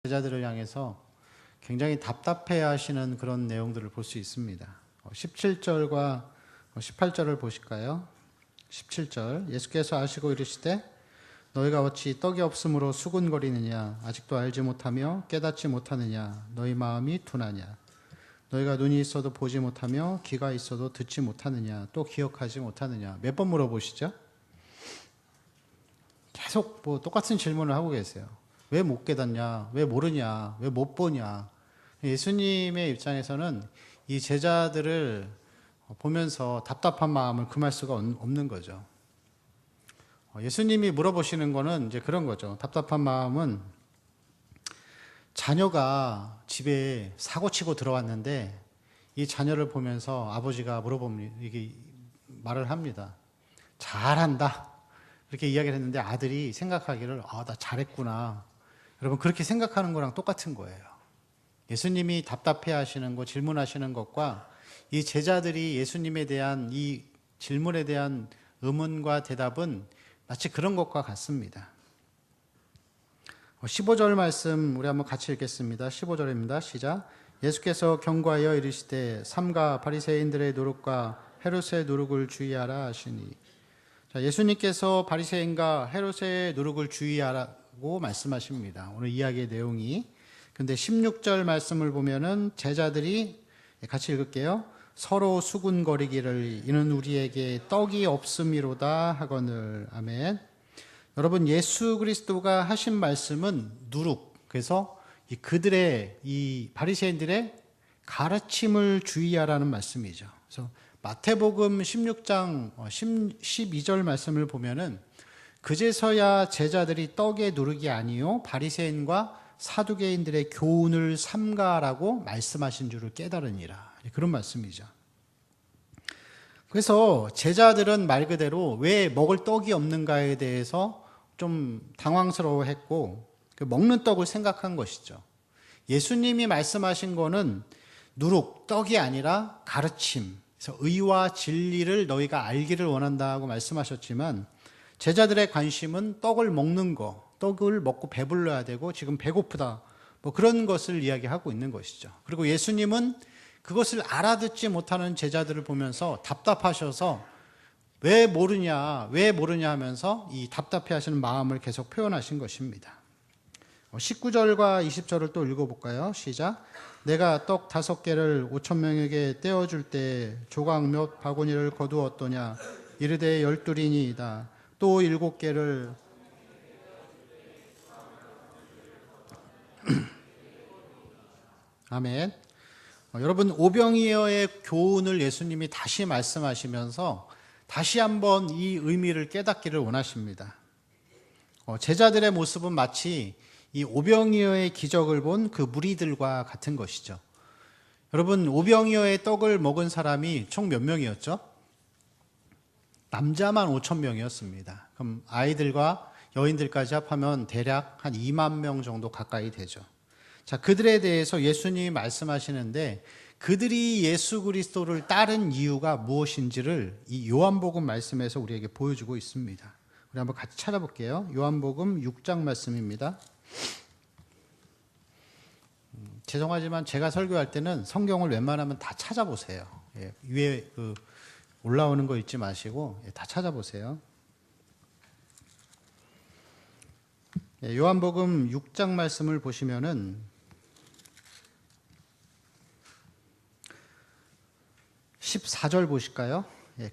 제자들을 향해서 굉장히 답답해 하시는 그런 내용들을 볼 수 있습니다. 17절과 18절을 보실까요? 17절 예수께서 아시고 이르시되 너희가 어찌 떡이 없으므로 수군거리느냐 아직도 알지 못하며 깨닫지 못하느냐 너희 마음이 둔하냐 너희가 눈이 있어도 보지 못하며 귀가 있어도 듣지 못하느냐 또 기억하지 못하느냐 몇 번 물어보시죠? 계속 똑같은 질문을 하고 계세요. 왜 못 깨닫냐? 왜 모르냐? 왜 못 보냐? 예수님의 입장에서는 이 제자들을 보면서 답답한 마음을 금할 수가 없는 거죠. 예수님이 물어보시는 거는 이제 그런 거죠. 답답한 마음은 자녀가 집에 사고치고 들어왔는데 이 자녀를 보면서 아버지가 이게 말을 합니다. 잘한다. 이렇게 이야기를 했는데 아들이 생각하기를 나 잘했구나. 여러분 그렇게 생각하는 거랑 똑같은 거예요. 예수님이 답답해 하시는 거, 질문하시는 것과 이 제자들이 예수님에 대한 이 질문에 대한 의문과 대답은 마치 그런 것과 같습니다. 15절 말씀 우리 한번 같이 읽겠습니다. 15절입니다. 시작. 예수께서 경고하여 이르시되 삼가 바리새인들의 노릇과 헤롯의 노릇을 주의하라 하시니. 자, 예수님께서 바리새인과 헤롯의 노릇을 주의하라고 말씀하십니다. 오늘 이야기의 내용이. 근데 16절 말씀을 보면은 제자들이 같이 읽을게요. 서로 수군거리기를 이는 우리에게 떡이 없음이로다 하거늘. 아멘. 여러분 예수 그리스도가 하신 말씀은 누룩. 그래서 그들의 이 바리새인들의 가르침을 주의하라는 말씀이죠. 그래서 마태복음 16장 12절 말씀을 보면은 그제서야 제자들이 떡의 누룩이 아니요 바리새인과 사두개인들의 교훈을 삼가라고 말씀하신 줄을 깨달으니라. 그런 말씀이죠. 그래서 제자들은 말 그대로 왜 먹을 떡이 없는가에 대해서 좀 당황스러워했고 먹는 떡을 생각한 것이죠. 예수님이 말씀하신 거는 누룩, 떡이 아니라 가르침, 그래서 의와 진리를 너희가 알기를 원한다고 말씀하셨지만 제자들의 관심은 떡을 먹는 거, 떡을 먹고 배불러야 되고 지금 배고프다, 그런 것을 이야기하고 있는 것이죠. 그리고 예수님은 그것을 알아듣지 못하는 제자들을 보면서 답답하셔서 왜 모르냐 하면서 이 답답해 하시는 마음을 계속 표현하신 것입니다. 19절과 20절을 또 읽어볼까요? 시작. 내가 떡 5개를 5,000명에게 떼어줄 때 조각 몇 바구니를 거두었더냐? 이르되 12이니이다. 또 7개를 아멘. 여러분 오병이어의 교훈을 예수님이 다시 말씀하시면서 다시 한번 이 의미를 깨닫기를 원하십니다. 제자들의 모습은 마치 이 오병이어의 기적을 본 그 무리들과 같은 것이죠. 여러분 오병이어의 떡을 먹은 사람이 총 몇 명이었죠? 남자만 5,000명이었습니다. 그럼 아이들과 여인들까지 합하면 대략 한 2만 명 정도 가까이 되죠. 자, 그들에 대해서 예수님이 말씀하시는데 그들이 예수 그리스도를 따른 이유가 무엇인지를 이 요한복음 말씀에서 우리에게 보여주고 있습니다. 우리 한번 같이 찾아볼게요. 요한복음 6장 말씀입니다. 죄송하지만 제가 설교할 때는 성경을 웬만하면 다 찾아보세요. 위에 올라오는 거 잊지 마시고 다 찾아보세요. 요한복음 6장 말씀을 보시면은 14절 보실까요?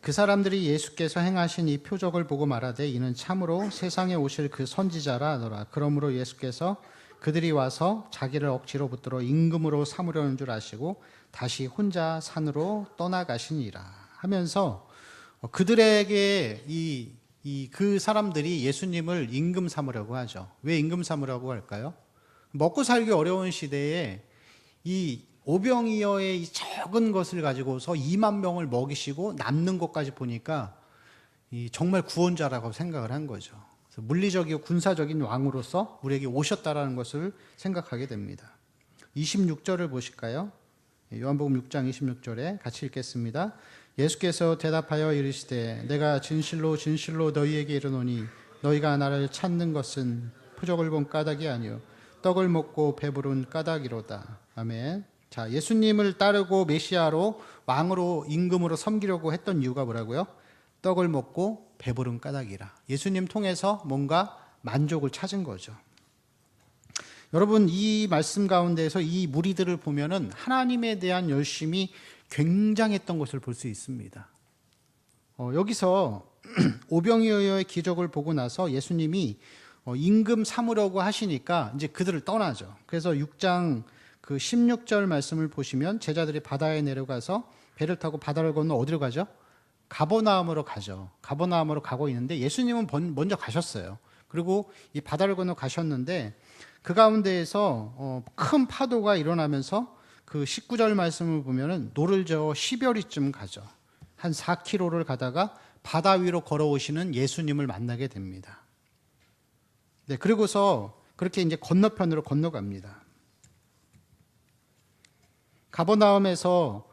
그 사람들이 예수께서 행하신 이 표적을 보고 말하되 이는 참으로 세상에 오실 그 선지자라 하더라. 그러므로 예수께서 그들이 와서 자기를 억지로 붙들어 임금으로 삼으려는 줄 아시고 다시 혼자 산으로 떠나가시니라 하면서 그들에게 그 사람들이 예수님을 임금 삼으려고 하죠. 왜 임금 삼으려고 할까요? 먹고 살기 어려운 시대에 이 오병이어의 이 적은 것을 가지고서 2만 명을 먹이시고 남는 것까지 보니까 정말 구원자라고 생각을 한 거죠. 그래서 물리적이고 군사적인 왕으로서 우리에게 오셨다라는 것을 생각하게 됩니다. 26절을 보실까요? 요한복음 6장 26절에 같이 읽겠습니다. 예수께서 대답하여 이르시되 내가 진실로 진실로 너희에게 이르노니 너희가 나를 찾는 것은 표적을 본 까닭이 아니요 떡을 먹고 배부른 까닭이로다. 아멘. 자, 예수님을 따르고 메시아로 왕으로 임금으로 섬기려고 했던 이유가 뭐라고요? 떡을 먹고 배부른 까닭이라. 예수님 통해서 뭔가 만족을 찾은 거죠. 여러분, 이 말씀 가운데에서 이 무리들을 보면은 하나님에 대한 열심이 굉장했던 것을 볼 수 있습니다. 여기서 오병이어의 기적을 보고 나서 예수님이 임금 삼으려고 하시니까 이제 그들을 떠나죠. 그래서 6장 그 16절 말씀을 보시면 제자들이 바다에 내려가서 배를 타고 바다를 건너 어디로 가죠? 가버나움으로 가죠. 가버나움으로 가고 있는데 예수님은 먼저 가셨어요. 그리고 이 바다를 건너 가셨는데 그 가운데에서 큰 파도가 일어나면서 그 19절 말씀을 보면은 노를 저어 10여리쯤 가죠. 한 4km를 가다가 바다 위로 걸어오시는 예수님을 만나게 됩니다. 네, 그리고서 그렇게 이제 건너편으로 건너갑니다. 가버나움에서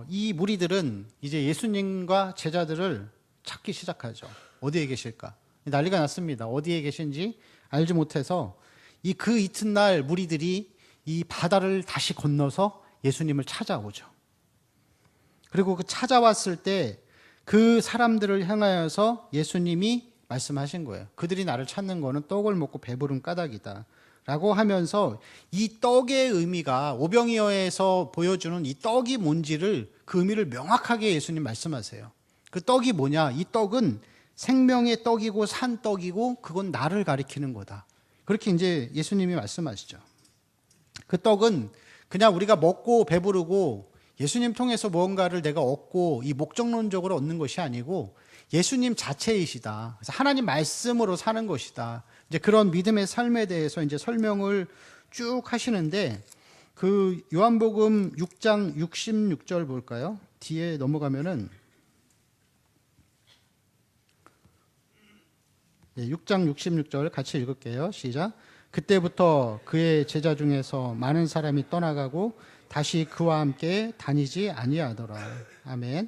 이 무리들은 이제 예수님과 제자들을 찾기 시작하죠. 어디에 계실까? 난리가 났습니다. 어디에 계신지 알지 못해서 그 이튿날 무리들이 이 바다를 다시 건너서 예수님을 찾아오죠. 그리고 그 찾아왔을 때 그 사람들을 향하여서 예수님이 말씀하신 거예요. 그들이 나를 찾는 거는 떡을 먹고 배부른 까닭이다 라고 하면서 이 떡의 의미가 오병이어에서 보여주는 이 떡이 뭔지를 그 의미를 명확하게 예수님 말씀하세요. 그 떡이 뭐냐? 이 떡은 생명의 떡이고 산 떡이고 그건 나를 가리키는 거다. 그렇게 이제 예수님이 말씀하시죠. 그 떡은 그냥 우리가 먹고 배부르고 예수님 통해서 무언가를 내가 얻고 이 목적론적으로 얻는 것이 아니고 예수님 자체이시다. 그래서 하나님 말씀으로 사는 것이다. 이제 그런 믿음의 삶에 대해서 이제 설명을 쭉 하시는데 그 요한복음 6장 66절 볼까요? 뒤에 넘어가면은 6장 66절 같이 읽을게요. 시작. 그때부터 그의 제자 중에서 많은 사람이 떠나가고 다시 그와 함께 다니지 아니하더라. 아멘.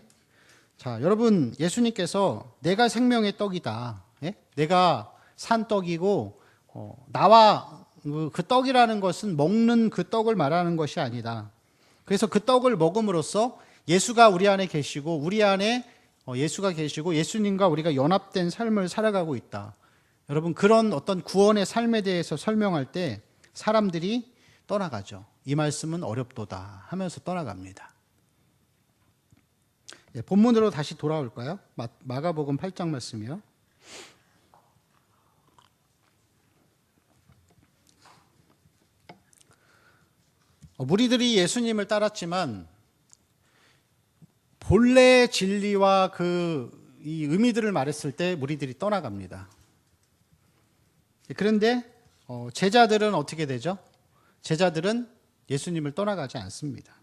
자, 여러분, 예수님께서 내가 생명의 떡이다. 예? 내가 산 떡이고 나와 그 떡이라는 것은 먹는 그 떡을 말하는 것이 아니다. 그래서 그 떡을 먹음으로써 예수가 우리 안에 계시고 우리 안에 예수가 계시고 예수님과 우리가 연합된 삶을 살아가고 있다. 여러분, 그런 어떤 구원의 삶에 대해서 설명할 때 사람들이 떠나가죠. 이 말씀은 어렵도다 하면서 떠나갑니다. 본문으로 다시 돌아올까요? 마가복음 8장 말씀이요. 무리들이 예수님을 따랐지만 본래의 진리와 이 의미들을 말했을 때 무리들이 떠나갑니다. 그런데 제자들은 어떻게 되죠? 제자들은 예수님을 떠나가지 않습니다.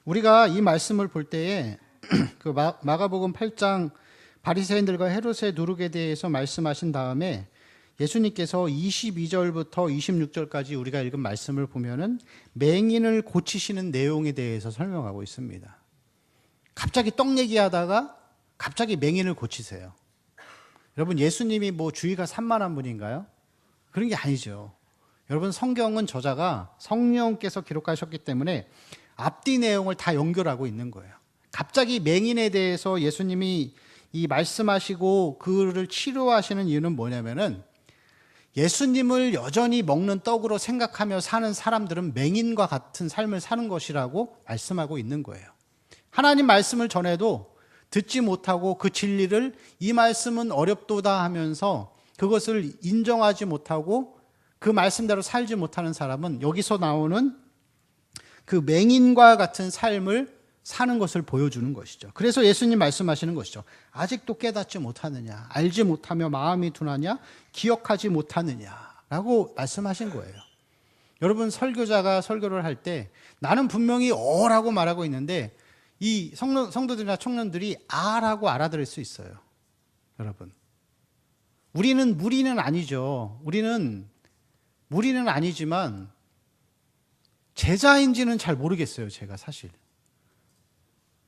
우리가 이 말씀을 볼 때에 그 마가복음 8장 바리새인들과 헤롯의 누룩에 대해서 말씀하신 다음에 예수님께서 22절부터 26절까지 우리가 읽은 말씀을 보면은 맹인을 고치시는 내용에 대해서 설명하고 있습니다. 갑자기 떡 얘기하다가 갑자기 맹인을 고치세요. 여러분, 예수님이 뭐 주의가 산만한 분인가요? 그런 게 아니죠. 여러분, 성경은 저자가 성령께서 기록하셨기 때문에 앞뒤 내용을 다 연결하고 있는 거예요. 갑자기 맹인에 대해서 예수님이 이 말씀하시고 그를 치료하시는 이유는 뭐냐면은 예수님을 여전히 먹는 떡으로 생각하며 사는 사람들은 맹인과 같은 삶을 사는 것이라고 말씀하고 있는 거예요. 하나님 말씀을 전해도 듣지 못하고 그 진리를 이 말씀은 어렵도다 하면서 그것을 인정하지 못하고 그 말씀대로 살지 못하는 사람은 여기서 나오는 그 맹인과 같은 삶을 사는 것을 보여주는 것이죠. 그래서 예수님 말씀하시는 것이죠. 아직도 깨닫지 못하느냐, 알지 못하며 마음이 둔하냐, 기억하지 못하느냐라고 말씀하신 거예요. 여러분, 설교자가 설교를 할 때 나는 분명히 어라고 말하고 있는데 이 성도들이나 청년들이 아라고 알아들을 수 있어요. 여러분, 우리는 무리는 아니죠. 우리는 아니지만 제자인지는 잘 모르겠어요. 제가 사실.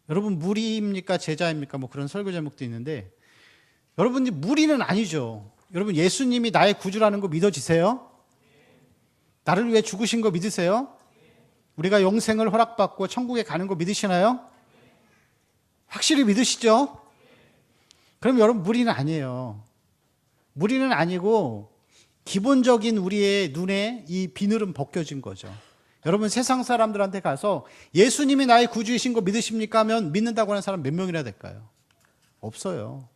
여러분, 무리입니까? 제자입니까? 뭐 그런 설교 제목도 있는데 여러분이 무리는 아니죠. 여러분, 예수님이 나의 구주라는 거 믿어지세요? 나를 위해 죽으신 거 믿으세요? 우리가 영생을 허락받고 천국에 가는 거 믿으시나요? 확실히 믿으시죠? 그럼 여러분 무리는 아니에요. 무리는 아니고 기본적인 우리의 눈에 이 비늘은 벗겨진 거죠. 여러분 세상 사람들한테 가서 예수님이 나의 구주이신 거 믿으십니까? 하면 믿는다고 하는 사람 몇 명이나 될까요? 없어요.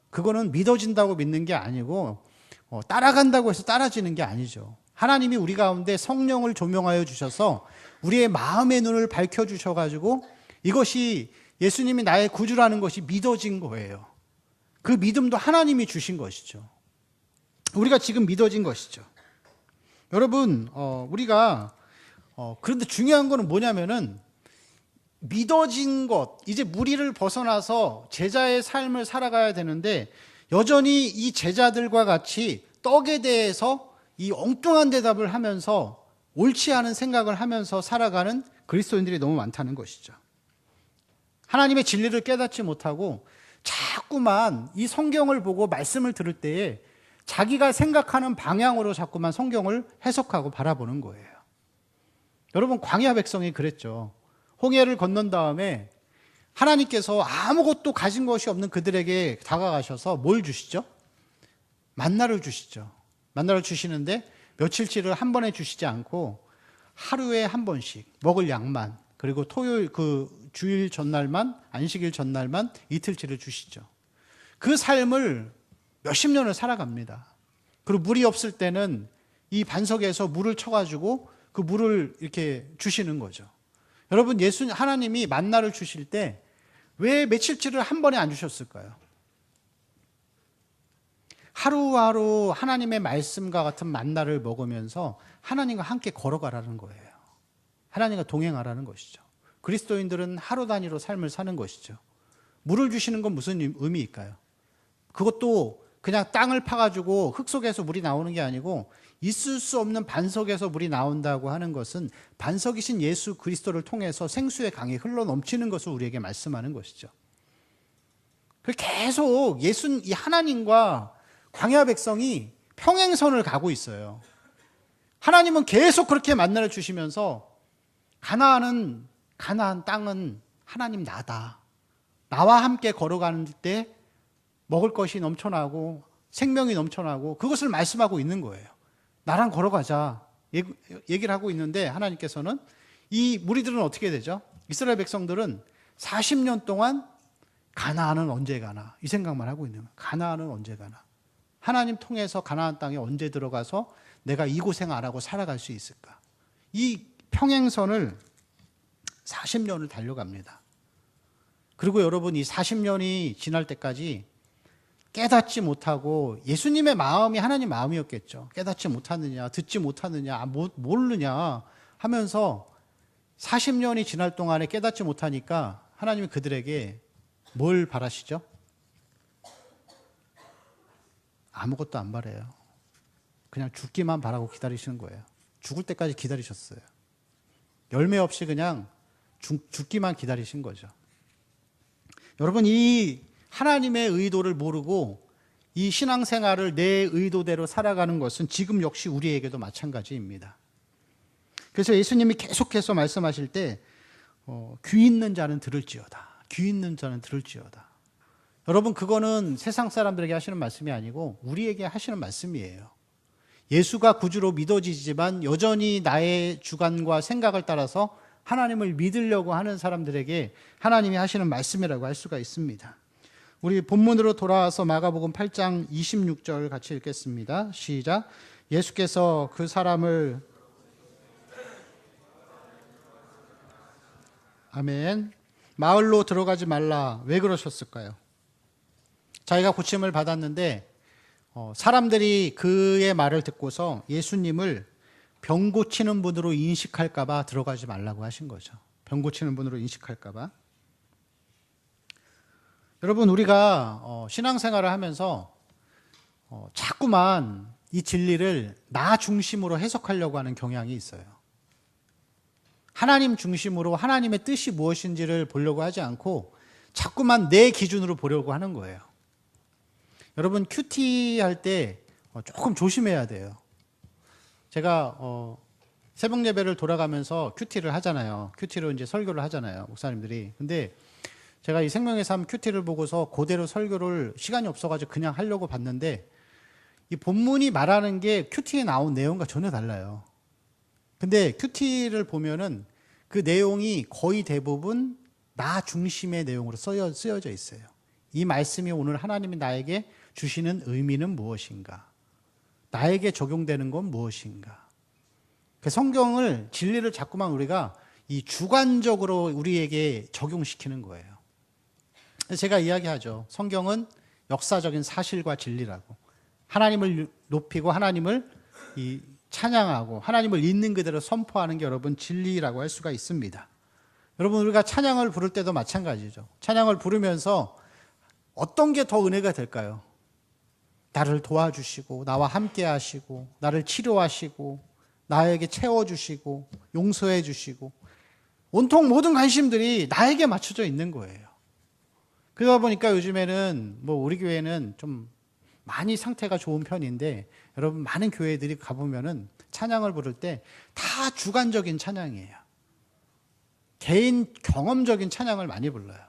그거는 믿어진다고 믿는 게 아니고 따라간다고 해서 따라지는 게 아니죠. 하나님이 우리 가운데 성령을 조명하여 주셔서 우리의 마음의 눈을 밝혀주셔가지고 이것이 예수님이 나의 구주라는 것이 믿어진 거예요. 그 믿음도 하나님이 주신 것이죠. 우리가 지금 믿어진 것이죠. 여러분, 우리가 그런데 중요한 거는 뭐냐면은 믿어진 것, 이제 무리를 벗어나서 제자의 삶을 살아가야 되는데 여전히 이 제자들과 같이 떡에 대해서 이 엉뚱한 대답을 하면서 옳지 않은 생각을 하면서 살아가는 그리스도인들이 너무 많다는 것이죠. 하나님의 진리를 깨닫지 못하고 자꾸만 이 성경을 보고 말씀을 들을 때에 자기가 생각하는 방향으로 자꾸만 성경을 해석하고 바라보는 거예요. 여러분 광야 백성이 그랬죠. 홍해를 건넌 다음에 하나님께서 아무것도 가진 것이 없는 그들에게 다가가셔서 뭘 주시죠? 만나를 주시죠. 만나를 주시는데 며칠치를 한 번에 주시지 않고 하루에 한 번씩 먹을 양만, 그리고 토요일 주일 전날만, 안식일 전날만 이틀치를 주시죠. 그 삶을 몇십 년을 살아갑니다. 그리고 물이 없을 때는 이 반석에서 물을 쳐가지고 그 물을 이렇게 주시는 거죠. 여러분, 하나님이 만나를 주실 때 왜 며칠치를 한 번에 안 주셨을까요? 하루하루 하나님의 말씀과 같은 만나를 먹으면서 하나님과 함께 걸어가라는 거예요. 하나님과 동행하라는 것이죠. 그리스도인들은 하루 단위로 삶을 사는 것이죠. 물을 주시는 건 무슨 의미일까요? 그것도 그냥 땅을 파가지고 흙 속에서 물이 나오는 게 아니고 있을 수 없는 반석에서 물이 나온다고 하는 것은 반석이신 예수 그리스도를 통해서 생수의 강이 흘러 넘치는 것을 우리에게 말씀하는 것이죠. 계속 이 하나님과 광야 백성이 평행선을 가고 있어요. 하나님은 계속 그렇게 만나를 주시면서 가나안 땅은 하나님 나다. 나와 함께 걸어가는 때 먹을 것이 넘쳐나고 생명이 넘쳐나고 그것을 말씀하고 있는 거예요. 나랑 걸어가자 얘기를 하고 있는데 하나님께서는 이 무리들은 어떻게 되죠? 이스라엘 백성들은 40년 동안 가나안은 언제 가나 이 생각만 하고 있는 거예요. 가나안은 언제 가나. 하나님 통해서 가나안 땅에 언제 들어가서 내가 이 고생 안 하고 살아갈 수 있을까. 이 평행선을 40년을 달려갑니다. 그리고 여러분 이 40년이 지날 때까지 깨닫지 못하고 예수님의 마음이 하나님 마음이었겠죠. 깨닫지 못하느냐, 듣지 못하느냐, 모르느냐 하면서 40년이 지날 동안에 깨닫지 못하니까 하나님이 그들에게 뭘 바라시죠? 아무것도 안 바래요. 그냥 죽기만 바라고 기다리시는 거예요. 죽을 때까지 기다리셨어요. 열매 없이 그냥 죽기만 기다리신 거죠. 여러분 이 하나님의 의도를 모르고 이 신앙생활을 내 의도대로 살아가는 것은 지금 역시 우리에게도 마찬가지입니다. 그래서 예수님이 계속해서 말씀하실 때 귀 있는 자는 들을지어다. 귀 있는 자는 들을지어다. 여러분 그거는 세상 사람들에게 하시는 말씀이 아니고 우리에게 하시는 말씀이에요. 예수가 구주로 믿어지지만 여전히 나의 주관과 생각을 따라서 하나님을 믿으려고 하는 사람들에게 하나님이 하시는 말씀이라고 할 수가 있습니다. 우리 본문으로 돌아와서 마가복음 8장 26절 같이 읽겠습니다. 시작. 예수께서 그 사람을 아멘. 마을로 들어가지 말라. 왜 그러셨을까요? 자기가 고침을 받았는데 사람들이 그의 말을 듣고서 예수님을 병 고치는 분으로 인식할까 봐 들어가지 말라고 하신 거죠. 병 고치는 분으로 인식할까 봐. 여러분 우리가 신앙생활을 하면서 자꾸만 이 진리를 나 중심으로 해석하려고 하는 경향이 있어요. 하나님 중심으로 하나님의 뜻이 무엇인지를 보려고 하지 않고 자꾸만 내 기준으로 보려고 하는 거예요. 여러분 큐티 할 때 조금 조심해야 돼요. 제가 새벽 예배를 돌아가면서 큐티를 하잖아요. 큐티로 이제 설교를 하잖아요. 목사님들이. 근데 제가 이 생명의 삶 큐티를 보고서 그대로 설교를 시간이 없어가지고 그냥 하려고 봤는데 이 본문이 말하는 게 큐티에 나온 내용과 전혀 달라요. 근데 큐티를 보면은 그 내용이 거의 대부분 나 중심의 내용으로 쓰여져 있어요. 이 말씀이 오늘 하나님이 나에게 주시는 의미는 무엇인가? 나에게 적용되는 건 무엇인가? 그 성경을, 진리를 자꾸만 우리가 이 주관적으로 우리에게 적용시키는 거예요. 제가 이야기하죠. 성경은 역사적인 사실과 진리라고. 하나님을 높이고 하나님을 찬양하고 하나님을 있는 그대로 선포하는 게 여러분 진리라고 할 수가 있습니다. 여러분 우리가 찬양을 부를 때도 마찬가지죠. 찬양을 부르면서 어떤 게 더 은혜가 될까요? 나를 도와주시고 나와 함께 하시고 나를 치료하시고 나에게 채워주시고 용서해 주시고 온통 모든 관심들이 나에게 맞춰져 있는 거예요. 그러다 보니까 요즘에는 우리 교회는 좀 많이 상태가 좋은 편인데 여러분 많은 교회들이 가보면은 찬양을 부를 때 다 주관적인 찬양이에요. 개인 경험적인 찬양을 많이 불러요.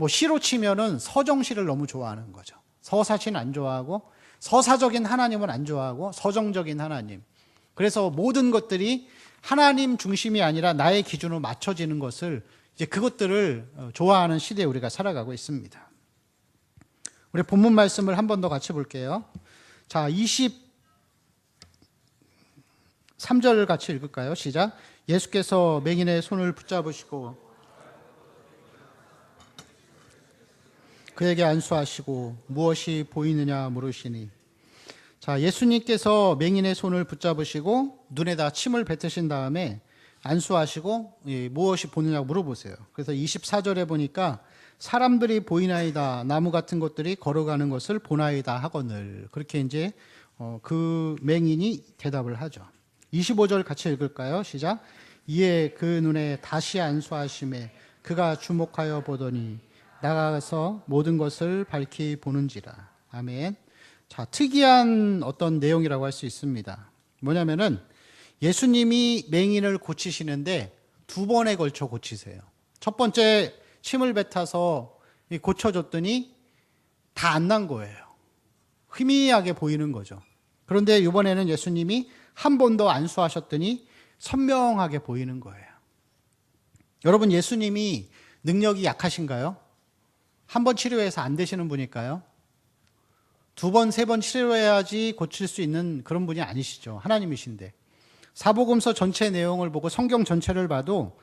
시로 치면은 서정시를 너무 좋아하는 거죠. 서사시는 안 좋아하고 서사적인 하나님은 안 좋아하고 서정적인 하나님. 그래서 모든 것들이 하나님 중심이 아니라 나의 기준으로 맞춰지는 것을 이제 그것들을 좋아하는 시대에 우리가 살아가고 있습니다. 우리 본문 말씀을 한 번 더 같이 볼게요. 자, 23절 같이 읽을까요? 시작. 예수께서 맹인의 손을 붙잡으시고 그에게 안수하시고 무엇이 보이느냐 물으시니. 자, 예수님께서 맹인의 손을 붙잡으시고 눈에다 침을 뱉으신 다음에 안수하시고 무엇이 보느냐고 물어보세요. 그래서 24절에 보니까 사람들이 보이나이다, 나무 같은 것들이 걸어가는 것을 보나이다 하거늘. 그렇게 이제 그 맹인이 대답을 하죠. 25절 같이 읽을까요? 시작. 이에 그 눈에 다시 안수하심에 그가 주목하여 보더니 나가서 모든 것을 밝히 보는지라. 아멘. 자, 특이한 어떤 내용이라고 할 수 있습니다. 뭐냐면은 예수님이 맹인을 고치시는데 두 번에 걸쳐 고치세요. 첫 번째 침을 뱉어서 고쳐줬더니 다 안 난 거예요. 희미하게 보이는 거죠. 그런데 이번에는 예수님이 한 번 더 안수하셨더니 선명하게 보이는 거예요. 여러분, 예수님이 능력이 약하신가요? 한 번 치료해서 안 되시는 분일까요? 두 번, 세 번 치료해야지 고칠 수 있는 그런 분이 아니시죠. 하나님이신데. 사복음서 전체 내용을 보고 성경 전체를 봐도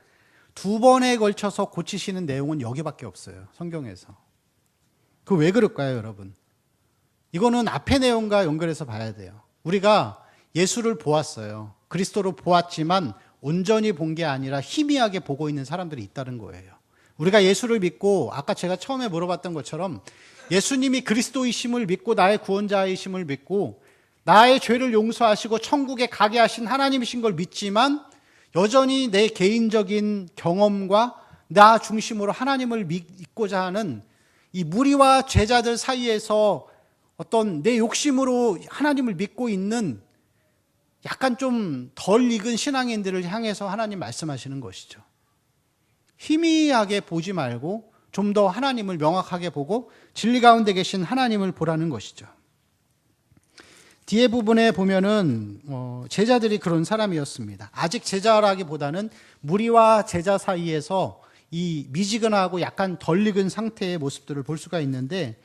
두 번에 걸쳐서 고치시는 내용은 여기밖에 없어요. 성경에서. 그 왜 그럴까요, 여러분? 이거는 앞의 내용과 연결해서 봐야 돼요. 우리가 예수를 보았어요. 그리스도로 보았지만 온전히 본 게 아니라 희미하게 보고 있는 사람들이 있다는 거예요. 우리가 예수를 믿고 아까 제가 처음에 물어봤던 것처럼 예수님이 그리스도이심을 믿고 나의 구원자이심을 믿고 나의 죄를 용서하시고 천국에 가게 하신 하나님이신 걸 믿지만 여전히 내 개인적인 경험과 나 중심으로 하나님을 믿고자 하는 이 무리와 제자들 사이에서 어떤 내 욕심으로 하나님을 믿고 있는 약간 좀 덜 익은 신앙인들을 향해서 하나님 말씀하시는 것이죠. 희미하게 보지 말고 좀 더 하나님을 명확하게 보고 진리 가운데 계신 하나님을 보라는 것이죠. 뒤에 부분에 보면은 제자들이 그런 사람이었습니다. 아직 제자라기보다는 무리와 제자 사이에서 이 미지근하고 약간 덜 익은 상태의 모습들을 볼 수가 있는데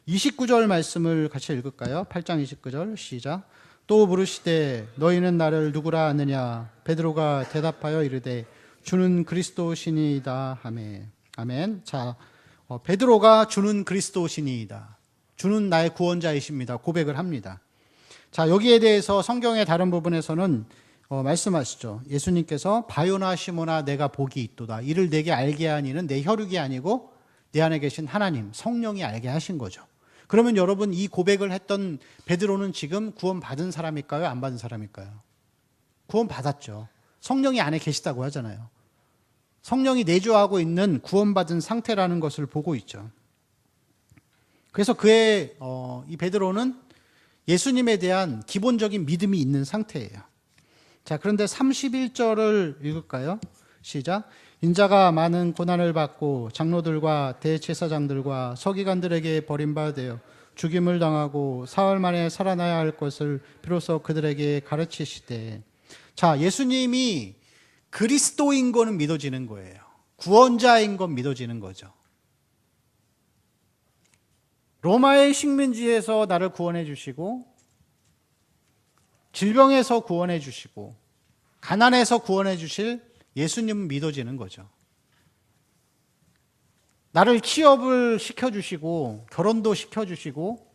29절 말씀을 같이 읽을까요? 8장 29절 시작. 또 물으시되 너희는 나를 누구라 하느냐? 베드로가 대답하여 이르되 주는 그리스도시니이다 하매. 아멘. 자, 베드로가 주는 그리스도시니이다. 주는 나의 구원자이십니다. 고백을 합니다. 자, 여기에 대해서 성경의 다른 부분에서는 말씀하시죠. 예수님께서 바요나 시모나 내가 복이 있도다. 이를 내게 알게 하니는 내 혈육이 아니고 내 안에 계신 하나님, 성령이 알게 하신 거죠. 그러면 여러분 이 고백을 했던 베드로는 지금 구원받은 사람일까요? 안 받은 사람일까요? 구원받았죠. 성령이 안에 계시다고 하잖아요. 성령이 내주하고 있는 구원받은 상태라는 것을 보고 있죠. 그래서 이 베드로는 예수님에 대한 기본적인 믿음이 있는 상태예요. 자, 그런데 31절을 읽을까요? 시작. 인자가 많은 고난을 받고 장로들과 대제사장들과 서기관들에게 버림받아 죽임을 당하고 사흘 만에 살아나야 할 것을 비로소 그들에게 가르치시되. 자, 예수님이 그리스도인 거는 믿어지는 거예요. 구원자인 건 믿어지는 거죠. 로마의 식민지에서 나를 구원해 주시고, 질병에서 구원해 주시고, 가난에서 구원해 주실 예수님은 믿어지는 거죠. 나를 취업을 시켜주시고, 결혼도 시켜주시고,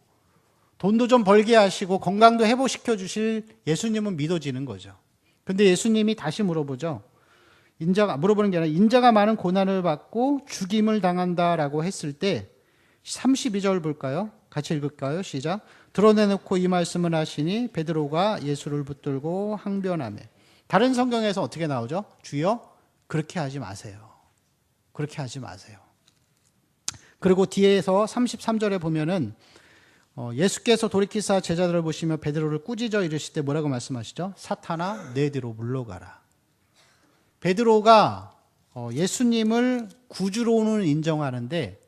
돈도 좀 벌게 하시고, 건강도 회복시켜 주실 예수님은 믿어지는 거죠. 근데 예수님이 다시 물어보죠. 물어보는 게 아니라 인자가 많은 고난을 받고 죽임을 당한다라고 했을 때 32절 볼까요? 같이 읽을까요? 시작. 드러내놓고 이 말씀을 하시니 베드로가 예수를 붙들고 항변하며. 다른 성경에서 어떻게 나오죠? 주여 그렇게 하지 마세요. 그렇게 하지 마세요. 그리고 뒤에서 33절에 보면은 예수께서 돌이키사 제자들을 보시며 베드로를 꾸짖어 이르실 때 뭐라고 말씀하시죠? 사탄아 내 뒤로 물러가라. 베드로가 예수님을 구주로는 인정하는데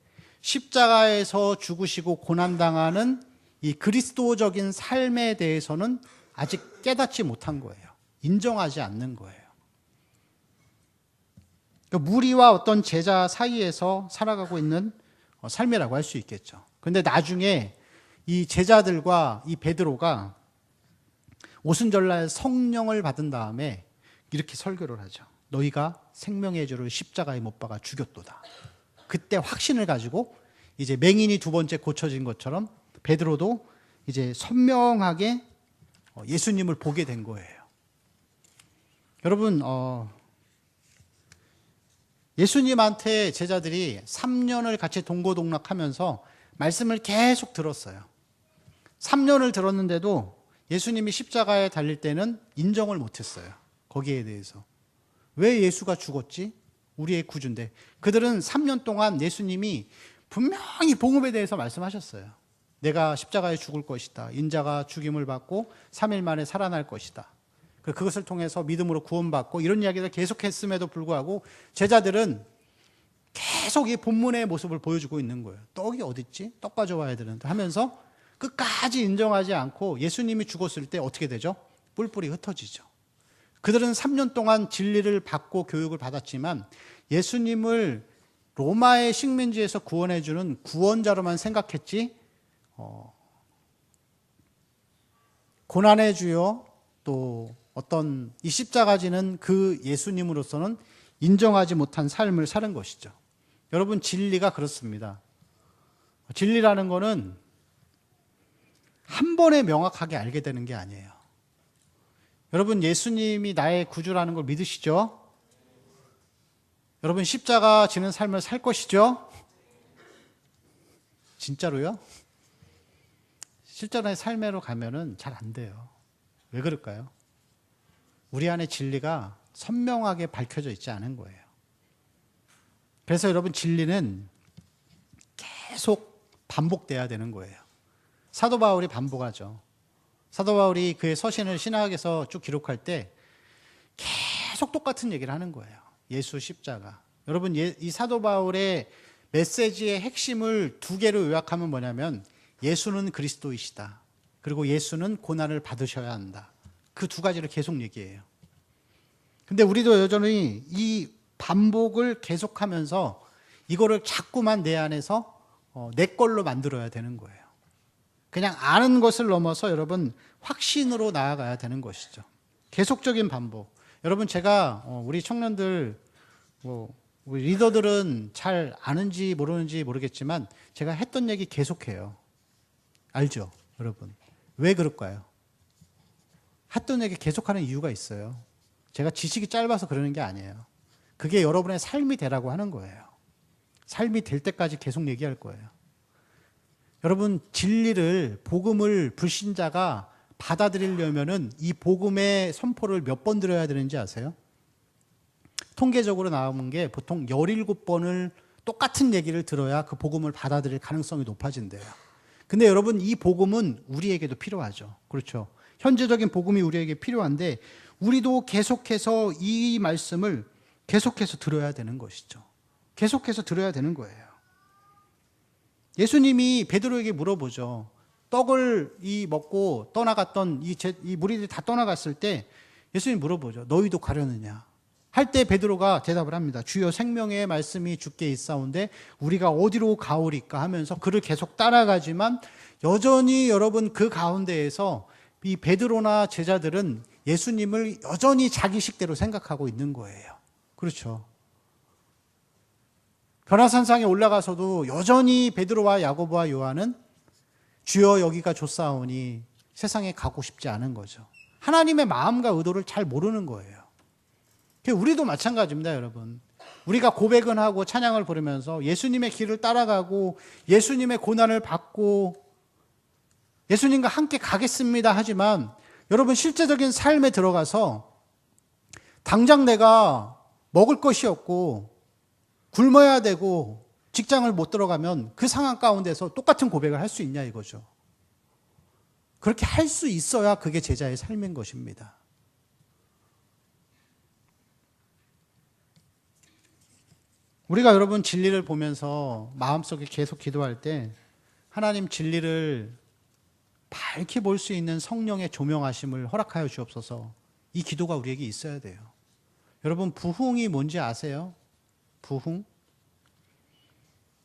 십자가에서 죽으시고 고난당하는 이 그리스도적인 삶에 대해서는 아직 깨닫지 못한 거예요. 인정하지 않는 거예요. 그러니까 무리와 어떤 제자 사이에서 살아가고 있는 삶이라고 할 수 있겠죠. 그런데 나중에 이 제자들과 이 베드로가 오순절날 성령을 받은 다음에 이렇게 설교를 하죠. 너희가 생명의 주를 십자가에 못 박아 죽였도다. 그때 확신을 가지고 이제 맹인이 두 번째 고쳐진 것처럼 베드로도 이제 선명하게 예수님을 보게 된 거예요. 여러분, 예수님한테 제자들이 3년을 같이 동고동락하면서 말씀을 계속 들었어요. 3년을 들었는데도 예수님이 십자가에 달릴 때는 인정을 못했어요. 거기에 대해서. 왜 예수가 죽었지? 우리의 구주인데. 그들은 3년 동안 예수님이 분명히 복음에 대해서 말씀하셨어요. 내가 십자가에 죽을 것이다. 인자가 죽임을 받고 3일 만에 살아날 것이다. 그것을 통해서 믿음으로 구원받고 이런 이야기를 계속했음에도 불구하고 제자들은 계속 이 본문의 모습을 보여주고 있는 거예요. 떡이 어딨지? 떡 가져와야 되는데 하면서 끝까지 인정하지 않고 예수님이 죽었을 때 어떻게 되죠? 뿔뿔이 흩어지죠. 그들은 3년 동안 진리를 받고 교육을 받았지만 예수님을 로마의 식민지에서 구원해주는 구원자로만 생각했지 고난의 주요 또 어떤 이 십자가 지는 그 예수님으로서는 인정하지 못한 삶을 사는 것이죠. 여러분, 진리가 그렇습니다. 진리라는 거는 한 번에 명확하게 알게 되는 게 아니에요. 여러분, 예수님이 나의 구주라는 걸 믿으시죠? 여러분, 십자가 지는 삶을 살 것이죠? 진짜로요? 실제로의 삶으로 가면은 잘 안 돼요. 왜 그럴까요? 우리 안에 진리가 선명하게 밝혀져 있지 않은 거예요. 그래서 여러분, 진리는 계속 반복돼야 되는 거예요. 사도 바울이 반복하죠. 사도 바울이 그의 서신을 신학에서 쭉 기록할 때 계속 똑같은 얘기를 하는 거예요. 예수 십자가. 여러분, 이 사도 바울의 메시지의 핵심을 두 개로 요약하면 뭐냐면 예수는 그리스도이시다. 그리고 예수는 고난을 받으셔야 한다. 그 두 가지를 계속 얘기해요. 근데 우리도 여전히 이 반복을 계속하면서 이거를 자꾸만 내 안에서 내 걸로 만들어야 되는 거예요. 그냥 아는 것을 넘어서 여러분 확신으로 나아가야 되는 것이죠. 계속적인 반복. 여러분, 제가 우리 청년들 우리 리더들은 잘 아는지 모르는지 모르겠지만 제가 했던 얘기 계속해요. 알죠, 여러분? 왜 그럴까요? 했던 얘기 계속하는 이유가 있어요. 제가 지식이 짧아서 그러는 게 아니에요. 그게 여러분의 삶이 되라고 하는 거예요. 삶이 될 때까지 계속 얘기할 거예요. 여러분, 진리를, 복음을 불신자가 받아들이려면은 이 복음의 선포를 몇 번 들어야 되는지 아세요? 통계적으로 나오는 게 보통 17번을 똑같은 얘기를 들어야 그 복음을 받아들일 가능성이 높아진대요. 근데 여러분, 이 복음은 우리에게도 필요하죠. 그렇죠? 현재적인 복음이 우리에게 필요한데 우리도 계속해서 이 말씀을 계속해서 들어야 되는 것이죠. 계속해서 들어야 되는 거예요. 예수님이 베드로에게 물어보죠. 떡을 먹고 떠나갔던 이 무리들이 다 떠나갔을 때 예수님이 물어보죠. 너희도 가려느냐? 할 때 베드로가 대답을 합니다. 주여 생명의 말씀이 주께 있사온데 우리가 어디로 가오리까 하면서 그를 계속 따라가지만 여전히 여러분 그 가운데에서 이 베드로나 제자들은 예수님을 여전히 자기 식대로 생각하고 있는 거예요. 그렇죠. 변화산상에 올라가서도 여전히 베드로와 야고보와 요한은 주여 여기가 좋사오니 세상에 가고 싶지 않은 거죠. 하나님의 마음과 의도를 잘 모르는 거예요. 우리도 마찬가지입니다, 여러분. 우리가 고백은 하고 찬양을 부르면서 예수님의 길을 따라가고 예수님의 고난을 받고 예수님과 함께 가겠습니다 하지만 여러분 실제적인 삶에 들어가서 당장 내가 먹을 것이 없고 굶어야 되고 직장을 못 들어가면 그 상황 가운데서 똑같은 고백을 할 수 있냐 이거죠. 그렇게 할 수 있어야 그게 제자의 삶인 것입니다. 우리가 여러분 진리를 보면서 마음속에 계속 기도할 때 하나님 진리를 밝히 볼 수 있는 성령의 조명하심을 허락하여 주옵소서. 이 기도가 우리에게 있어야 돼요. 여러분 부흥이 뭔지 아세요? 부흥?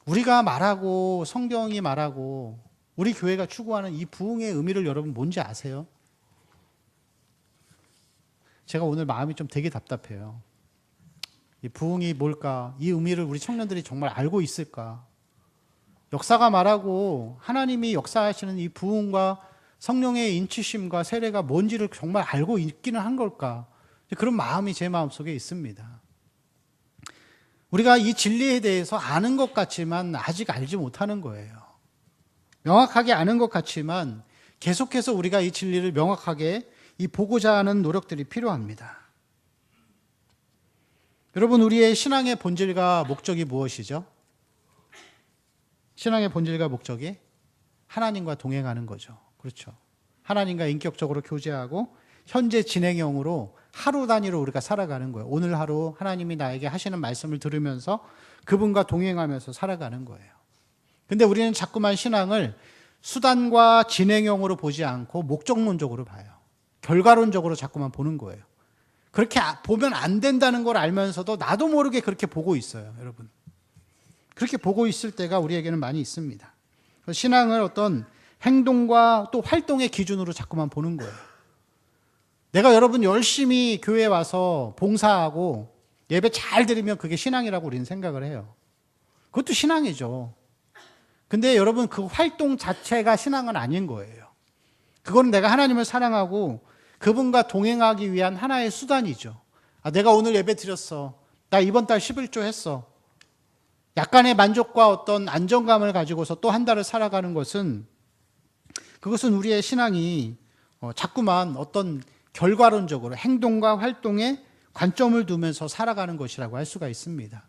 우리가 말하고 성경이 말하고 우리 교회가 추구하는 이 부흥의 의미를 여러분 뭔지 아세요? 제가 오늘 마음이 좀 되게 답답해요. 이 부흥이 뭘까? 이 의미를 우리 청년들이 정말 알고 있을까? 역사가 말하고 하나님이 역사하시는 이 부흥과 성령의 인치심과 세례가 뭔지를 정말 알고 있기는 한 걸까? 그런 마음이 제 마음속에 있습니다. 우리가 이 진리에 대해서 아는 것 같지만 아직 알지 못하는 거예요. 명확하게 아는 것 같지만 계속해서 우리가 이 진리를 명확하게 보고자 하는 노력들이 필요합니다. 여러분 우리의 신앙의 본질과 목적이 무엇이죠? 신앙의 본질과 목적이 하나님과 동행하는 거죠. 그렇죠. 하나님과 인격적으로 교제하고 현재 진행형으로 하루 단위로 우리가 살아가는 거예요. 오늘 하루 하나님이 나에게 하시는 말씀을 들으면서 그분과 동행하면서 살아가는 거예요. 근데 우리는 자꾸만 신앙을 수단과 진행형으로 보지 않고 목적론적으로 봐요. 결과론적으로 자꾸만 보는 거예요. 그렇게 보면 안 된다는 걸 알면서도 나도 모르게 그렇게 보고 있어요, 여러분. 그렇게 보고 있을 때가 우리에게는 많이 있습니다. 신앙을 어떤 행동과 또 활동의 기준으로 자꾸만 보는 거예요. 내가 여러분 열심히 교회에 와서 봉사하고 예배 잘 드리면 그게 신앙이라고 우리는 생각을 해요. 그것도 신앙이죠. 근데 여러분 그 활동 자체가 신앙은 아닌 거예요. 그건 내가 하나님을 사랑하고 그분과 동행하기 위한 하나의 수단이죠. 내가 오늘 예배 드렸어. 나 이번 달 11조 했어. 약간의 만족과 어떤 안정감을 가지고서 또 한 달을 살아가는 것은 그것은 우리의 신앙이 자꾸만 어떤 결과론적으로 행동과 활동에 관점을 두면서 살아가는 것이라고 할 수가 있습니다.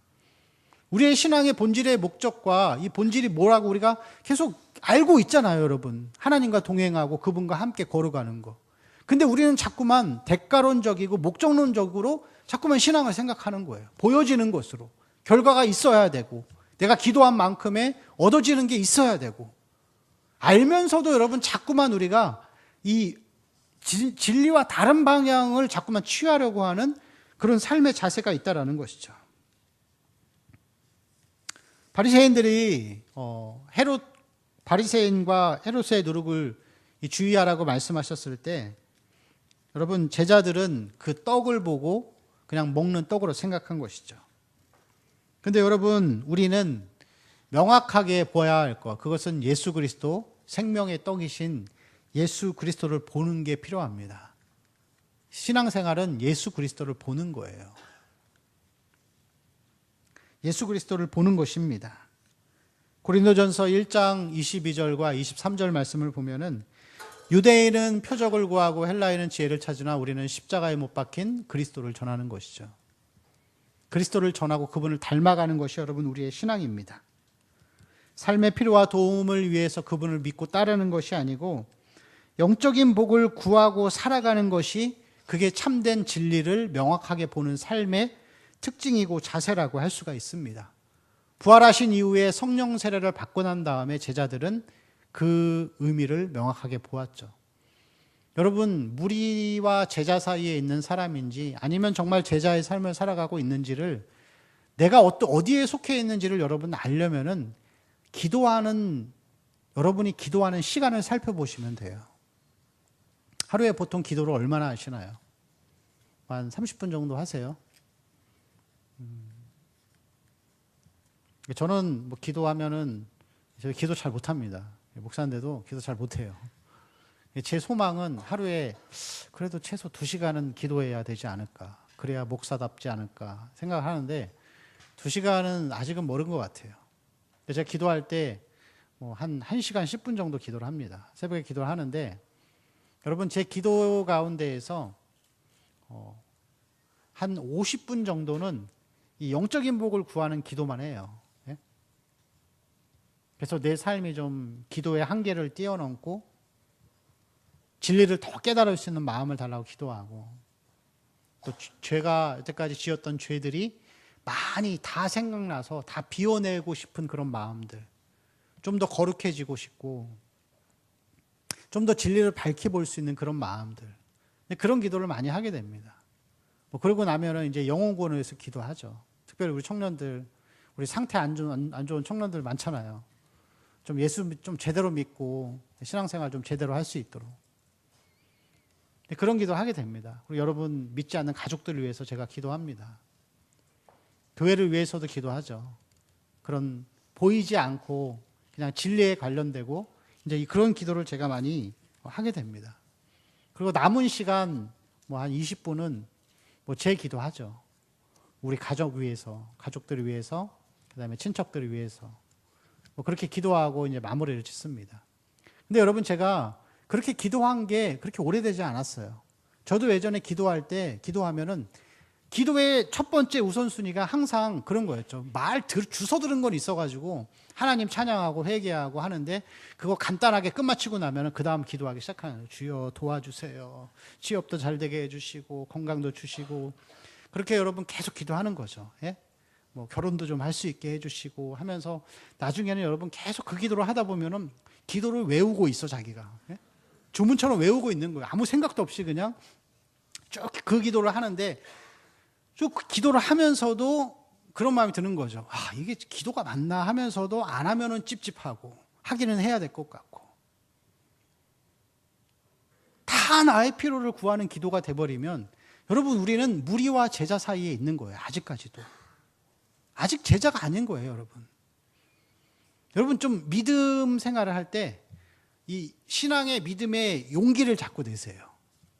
우리의 신앙의 본질의 목적과 이 본질이 뭐라고 우리가 계속 알고 있잖아요, 여러분. 하나님과 동행하고 그분과 함께 걸어가는 거. 근데 우리는 자꾸만 대가론적이고 목적론적으로 자꾸만 신앙을 생각하는 거예요. 보여지는 것으로. 결과가 있어야 되고 내가 기도한 만큼의 얻어지는 게 있어야 되고 알면서도 여러분 자꾸만 우리가 이 진리와 다른 방향을 자꾸만 취하려고 하는 그런 삶의 자세가 있다라는 것이죠. 바리새인들이 바리새인과 헤롯의 누룩을 주의하라고 말씀하셨을 때 여러분 제자들은 그 떡을 보고 그냥 먹는 떡으로 생각한 것이죠. 근데 여러분 우리는 명확하게 보아야 할 것, 그것은 예수 그리스도 생명의 떡이신 예수 그리스도를 보는 게 필요합니다. 신앙생활은 예수 그리스도를 보는 거예요. 예수 그리스도를 보는 것입니다. 고린도전서 1장 22절과 23절 말씀을 보면은 유대인은 표적을 구하고 헬라인은 지혜를 찾으나 우리는 십자가에 못 박힌 그리스도를 전하는 것이죠. 그리스도를 전하고 그분을 닮아가는 것이 여러분 우리의 신앙입니다. 삶의 필요와 도움을 위해서 그분을 믿고 따르는 것이 아니고 영적인 복을 구하고 살아가는 것이 그게 참된 진리를 명확하게 보는 삶의 특징이고 자세라고 할 수가 있습니다. 부활하신 이후에 성령 세례를 받고 난 다음에 제자들은 그 의미를 명확하게 보았죠. 여러분, 무리와 제자 사이에 있는 사람인지 아니면 정말 제자의 삶을 살아가고 있는지를, 내가 어디에 속해 있는지를 여러분 알려면은 여러분이 기도하는 시간을 살펴보시면 돼요. 하루에 보통 기도를 얼마나 하시나요? 한 30분 정도 하세요. 저는 기도하면은, 저 기도 잘 못합니다. 목사인데도 기도 잘 못해요. 제 소망은 하루에 그래도 최소 2시간은 기도해야 되지 않을까, 그래야 목사답지 않을까 생각하는데 2시간은 아직은 멀은 것 같아요. 제가 기도할 때 한 1시간 10분 정도 기도를 합니다. 새벽에 기도를 하는데, 여러분, 제 기도 가운데에서 한 50분 정도는 이 영적인 복을 구하는 기도만 해요. 예? 그래서 내 삶이 좀 기도의 한계를 뛰어넘고 진리를 더 깨달을 수 있는 마음을 달라고 기도하고, 또 죄가 여태까지 지었던 죄들이 많이 다 생각나서 다 비워내고 싶은 그런 마음들, 좀 더 거룩해지고 싶고 좀 더 진리를 밝히 볼 수 있는 그런 마음들, 그런 기도를 많이 하게 됩니다. 그러고 나면은 이제 영혼구원을 위해서 기도하죠. 특별히 우리 청년들, 우리 상태 안 좋은 청년들 많잖아요. 좀 예수 좀 제대로 믿고 신앙생활 좀 제대로 할 수 있도록 그런 기도를 하게 됩니다. 그리고 여러분 믿지 않는 가족들을 위해서 제가 기도합니다. 교회를 위해서도 기도하죠. 그런 보이지 않고 그냥 진리에 관련되고 이제 그런 기도를 제가 많이 하게 됩니다. 그리고 남은 시간 한 20분은 제 기도하죠. 우리 가족 위해서, 가족들을 위해서, 그다음에 친척들을 위해서 그렇게 기도하고 이제 마무리를 짓습니다. 근데 여러분, 제가 그렇게 기도한 게 그렇게 오래되지 않았어요. 저도 예전에 기도하면은 기도의 첫 번째 우선순위가 항상 그런 거였죠. 주워 들은 건 있어가지고 하나님 찬양하고 회개하고 하는데, 그거 간단하게 끝마치고 나면은 그 다음 기도하기 시작하는 거예요. 주여 도와주세요. 취업도 잘 되게 해주시고 건강도 주시고, 그렇게 여러분 계속 기도하는 거죠. 예? 결혼도 좀 할 수 있게 해주시고 하면서 나중에는 여러분 계속 그 기도를 하다 보면은 기도를 외우고 있어, 자기가. 예? 주문처럼 외우고 있는 거예요. 아무 생각도 없이 그냥 쭉 그 기도를 하는데, 쭉 기도를 하면서도 그런 마음이 드는 거죠. 이게 기도가 맞나 하면서도 안 하면은 찝찝하고 하기는 해야 될 것 같고, 다 나의 필요를 구하는 기도가 돼버리면 여러분, 우리는 무리와 제자 사이에 있는 거예요. 아직까지도. 아직 제자가 아닌 거예요, 여러분. 여러분, 좀 믿음 생활을 할 때 이 신앙의 믿음의 용기를 자꾸 내세요.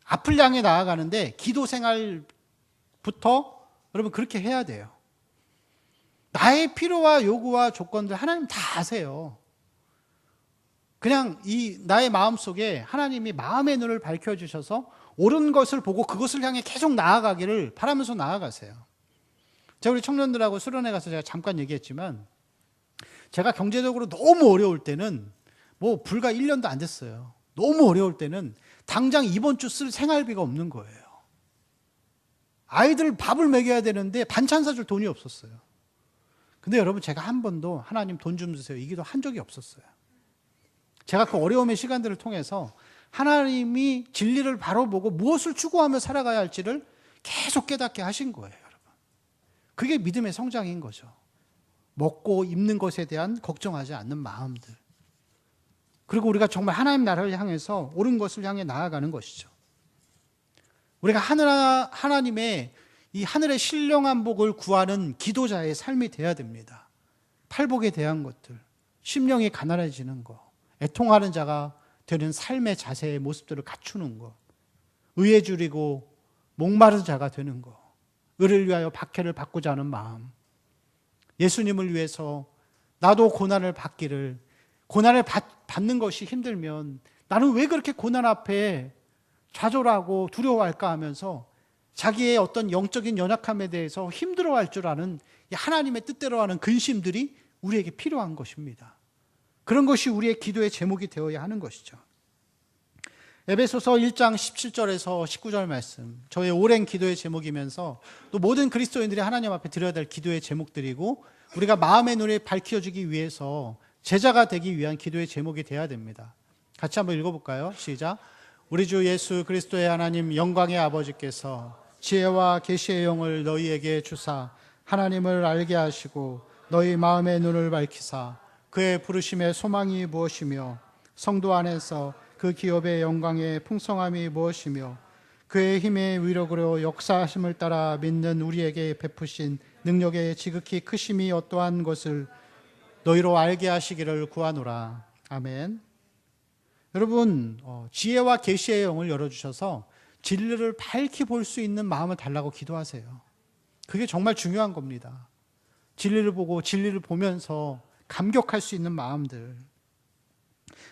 앞을 향해 나아가는데 기도 생활부터 여러분 그렇게 해야 돼요. 나의 필요와 요구와 조건들 하나님 다 아세요. 그냥 나의 마음속에 하나님이 마음의 눈을 밝혀주셔서 옳은 것을 보고 그것을 향해 계속 나아가기를 바라면서 나아가세요. 제가 우리 청년들하고 수련회 가서 제가 잠깐 얘기했지만, 제가 경제적으로 너무 어려울 때는 불과 1년도 안 됐어요. 너무 어려울 때는 당장 이번 주 쓸 생활비가 없는 거예요. 아이들 밥을 먹여야 되는데 반찬 사줄 돈이 없었어요. 근데 여러분, 제가 한 번도 하나님 돈 좀 주세요 이 기도 한 적이 없었어요. 제가 그 어려움의 시간들을 통해서 하나님이 진리를 바로 보고 무엇을 추구하며 살아가야 할지를 계속 깨닫게 하신 거예요, 여러분. 그게 믿음의 성장인 거죠. 먹고 입는 것에 대한 걱정하지 않는 마음들. 그리고 우리가 정말 하나님 나라를 향해서 옳은 것을 향해 나아가는 것이죠. 우리가 하나님의 이 하늘의 신령한 복을 구하는 기도자의 삶이 돼야 됩니다. 팔복에 대한 것들, 심령이 가난해지는 것, 애통하는 자가 되는 삶의 자세의 모습들을 갖추는 것, 의에 줄이고 목마른 자가 되는 것, 의를 위하여 박해를 받고자 하는 마음, 예수님을 위해서 나도 고난을 받기를, 고난을 받는 것이 힘들면 나는 왜 그렇게 고난 앞에 좌절하고 두려워할까 하면서 자기의 어떤 영적인 연약함에 대해서 힘들어할 줄 아는 하나님의 뜻대로 하는 근심들이 우리에게 필요한 것입니다. 그런 것이 우리의 기도의 제목이 되어야 하는 것이죠. 에베소서 1장 17절에서 19절 말씀, 저의 오랜 기도의 제목이면서 또 모든 그리스도인들이 하나님 앞에 드려야 될 기도의 제목들이고 우리가 마음의 눈을 밝혀주기 위해서 제자가 되기 위한 기도의 제목이 되어야 됩니다. 같이 한번 읽어볼까요? 시작. 우리 주 예수 그리스도의 하나님 영광의 아버지께서 지혜와 계시의 영을 너희에게 주사 하나님을 알게 하시고 너희 마음의 눈을 밝히사 그의 부르심의 소망이 무엇이며 성도 안에서 그 기업의 영광의 풍성함이 무엇이며 그의 힘의 위력으로 역사하심을 따라 믿는 우리에게 베푸신 능력의 지극히 크심이 어떠한 것을 너희로 알게 하시기를 구하노라. 아멘. 여러분, 지혜와 계시의 영을 열어주셔서 진리를 밝히 볼 수 있는 마음을 달라고 기도하세요. 그게 정말 중요한 겁니다. 진리를 보고 진리를 보면서 감격할 수 있는 마음들,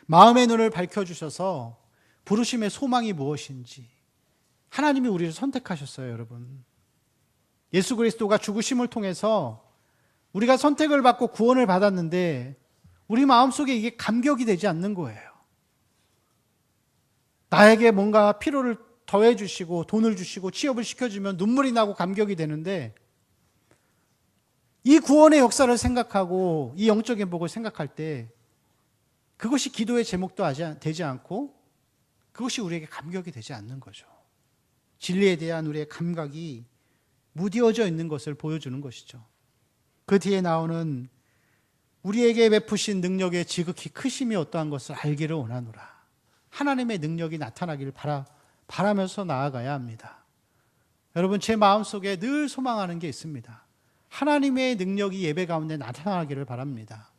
마음의 눈을 밝혀주셔서 부르심의 소망이 무엇인지, 하나님이 우리를 선택하셨어요. 여러분, 예수 그리스도가 죽으심을 통해서 우리가 선택을 받고 구원을 받았는데 우리 마음속에 이게 감격이 되지 않는 거예요. 나에게 뭔가 필요를 더해 주시고 돈을 주시고 취업을 시켜주면 눈물이 나고 감격이 되는데, 이 구원의 역사를 생각하고 이 영적인 복을 생각할 때 그것이 기도의 제목도 되지 않고 그것이 우리에게 감격이 되지 않는 거죠. 진리에 대한 우리의 감각이 무뎌져 있는 것을 보여주는 것이죠. 그 뒤에 나오는 우리에게 베푸신 능력의 지극히 크심이 어떠한 것을 알기를 원하노라. 하나님의 능력이 나타나기를 바라면서 나아가야 합니다. 여러분, 제 마음속에 늘 소망하는 게 있습니다. 하나님의 능력이 예배 가운데 나타나기를 바랍니다.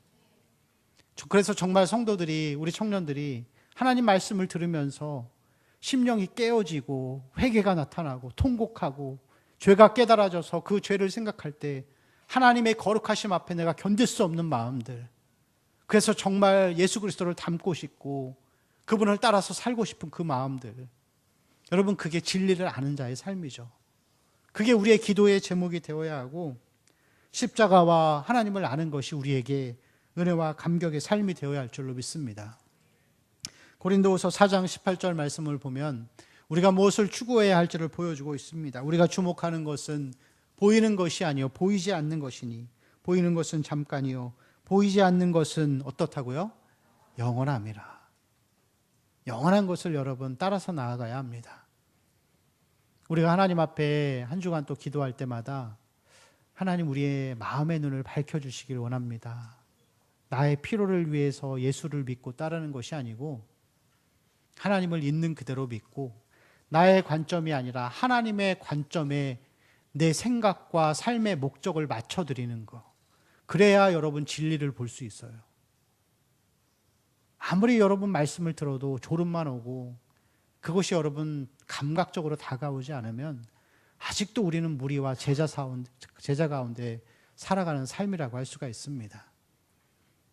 그래서 정말 성도들이, 우리 청년들이 하나님 말씀을 들으면서 심령이 깨어지고 회개가 나타나고 통곡하고 죄가 깨달아져서 그 죄를 생각할 때 하나님의 거룩하심 앞에 내가 견딜 수 없는 마음들, 그래서 정말 예수 그리스도를 닮고 싶고 그분을 따라서 살고 싶은 그 마음들, 여러분, 그게 진리를 아는 자의 삶이죠. 그게 우리의 기도의 제목이 되어야 하고 십자가와 하나님을 아는 것이 우리에게 은혜와 감격의 삶이 되어야 할 줄로 믿습니다. 고린도후서 4장 18절 말씀을 보면 우리가 무엇을 추구해야 할지를 보여주고 있습니다. 우리가 주목하는 것은 보이는 것이 아니요 보이지 않는 것이니 보이는 것은 잠깐이요 보이지 않는 것은 어떻다고요? 영원함이라. 영원한 것을 여러분 따라서 나아가야 합니다. 우리가 하나님 앞에 한 주간 또 기도할 때마다 하나님, 우리의 마음의 눈을 밝혀주시길 원합니다. 나의 필요를 위해서 예수를 믿고 따르는 것이 아니고 하나님을 있는 그대로 믿고 나의 관점이 아니라 하나님의 관점에 내 생각과 삶의 목적을 맞춰드리는 것, 그래야 여러분 진리를 볼 수 있어요. 아무리 여러분 말씀을 들어도 졸음만 오고 그것이 여러분 감각적으로 다가오지 않으면 아직도 우리는 무리와 제자 가운데 살아가는 삶이라고 할 수가 있습니다.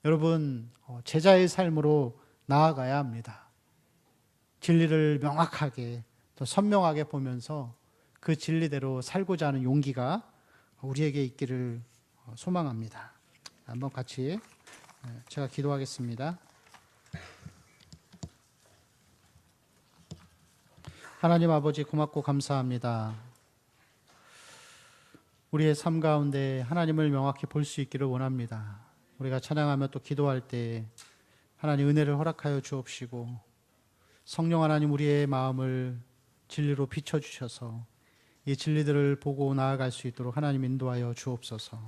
여러분, 제자의 삶으로 나아가야 합니다. 진리를 명확하게 또 선명하게 보면서 그 진리대로 살고자 하는 용기가 우리에게 있기를 소망합니다. 한번 같이 제가 기도하겠습니다. 하나님 아버지, 고맙고 감사합니다. 우리의 삶 가운데 하나님을 명확히 볼 수 있기를 원합니다. 우리가 찬양하며 또 기도할 때 하나님 은혜를 허락하여 주옵시고 성령 하나님, 우리의 마음을 진리로 비춰주셔서 이 진리들을 보고 나아갈 수 있도록 하나님 인도하여 주옵소서.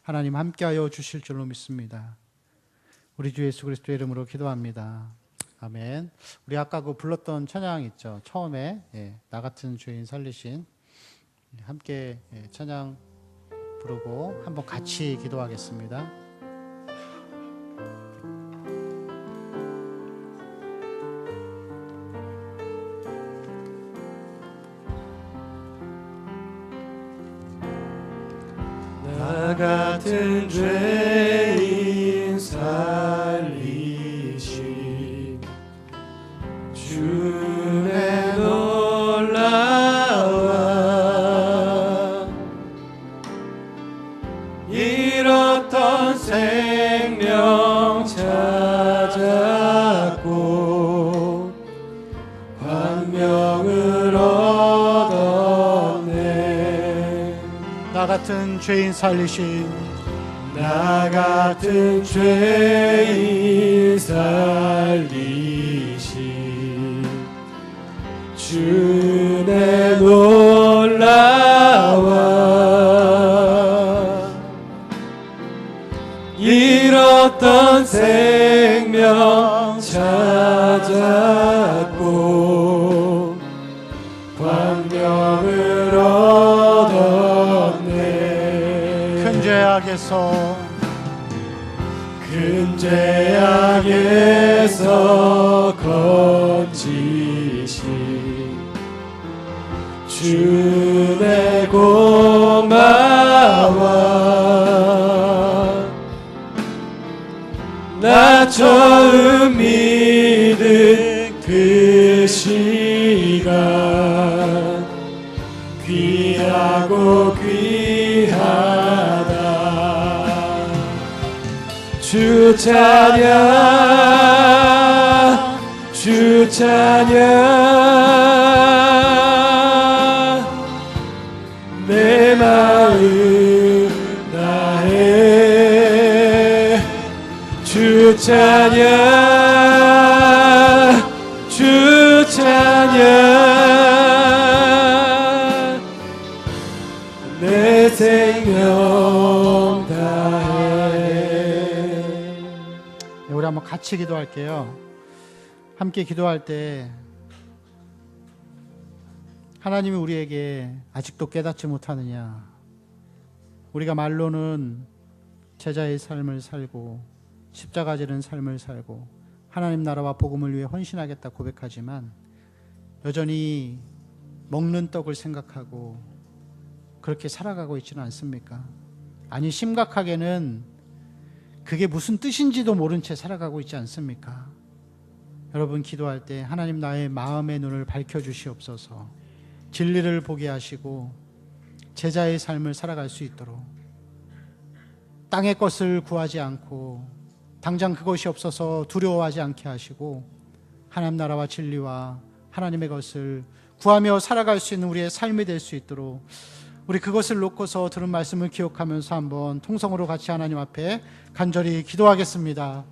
하나님 함께하여 주실 줄로 믿습니다. 우리 주 예수 그리스도의 이름으로 기도합니다. 아멘. 우리 아까 그 불렀던 찬양 있죠? 처음에 나 같은 죄인 살리신, 함께 찬양 부르고 한번 같이 기도하겠습니다. 나 같은 죄인 살리신 주의 놀라와 잃었던 생명 찾았고 나 같은 죄인 살리신 나 같은 죄인 살리신 주의 놀라와 잃었던 생명 찾았고 광명을 얻었네. 큰 죄악에서 큰 죄악에서 건지신 주의 고마워. 나 처음 믿은 그 시간 귀하고 귀하다. 주 찬양 주 찬양 내 마음 다해 주 찬양 주 찬양 내 생명 다해. 우리 한번 같이 기도할게요. 함께 기도할 때 하나님이 우리에게 아직도 깨닫지 못하느냐, 우리가 말로는 제자의 삶을 살고 십자가 지는 삶을 살고 하나님 나라와 복음을 위해 헌신하겠다 고백하지만 여전히 먹는 떡을 생각하고 그렇게 살아가고 있지는 않습니까? 아니, 심각하게는 그게 무슨 뜻인지도 모른 채 살아가고 있지 않습니까? 여러분, 기도할 때 하나님 나의 마음의 눈을 밝혀주시옵소서. 진리를 보게 하시고 제자의 삶을 살아갈 수 있도록, 땅의 것을 구하지 않고 당장 그것이 없어서 두려워하지 않게 하시고 하나님 나라와 진리와 하나님의 것을 구하며 살아갈 수 있는 우리의 삶이 될 수 있도록, 우리 그것을 놓고서 들은 말씀을 기억하면서 한번 통성으로 같이 하나님 앞에 간절히 기도하겠습니다.